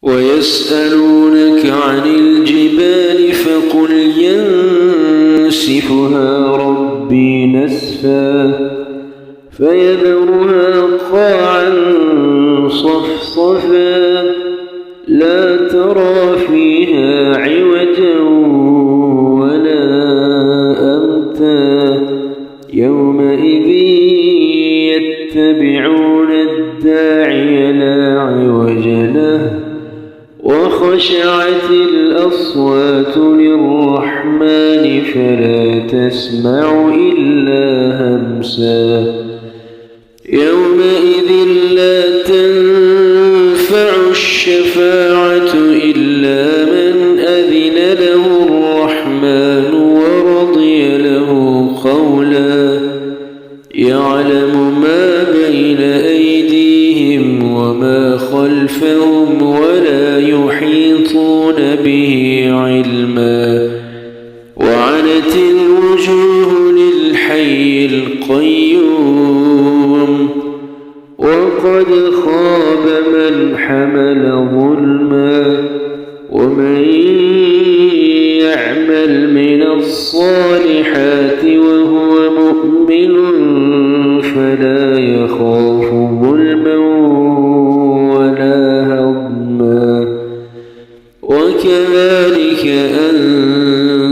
ويسألونك عن الجبال فقل ينسفها ربي نسفا فيذرها قاعا صفصفا لا ترى فيها عوجا ولا أمتا يومئذ يتبعون الداعي لا عوج له وخشعت الأصوات للرحمن فلا تسمع إلا همسا يومئذ لا تنفع الشفاعة إلا من أذن له الرحمن ورضي له قولا يعلم ما بين أيديهم وما خلفهم ولا يحيطون به علما وعنت الوجوه للحي القيوم وقد خاب من حمل ظلما ومن يعمل من الصالحات وهو مؤمن فلا يخاف ظلما ولا هضما وكذلك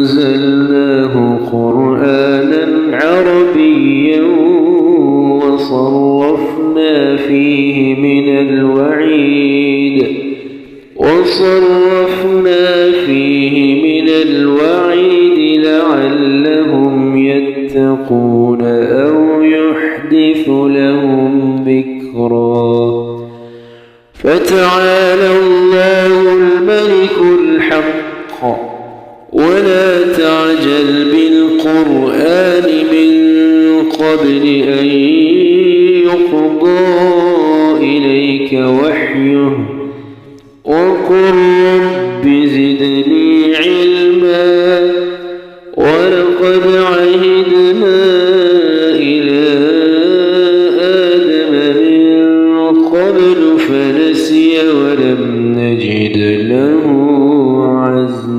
أنزلناه قرآنا عربيا وصرفنا فيه من الوعيد لعلهم يتقون أو يحدث لهم ذكرا فتعالى الله الملك الحق ولا تعجل بالقرآن من قبل أن يقضى إليك وحيه وقل رب زدني علما ولقد عهدنا إلى آدم من قبل فنسي ولم نجد له عزما.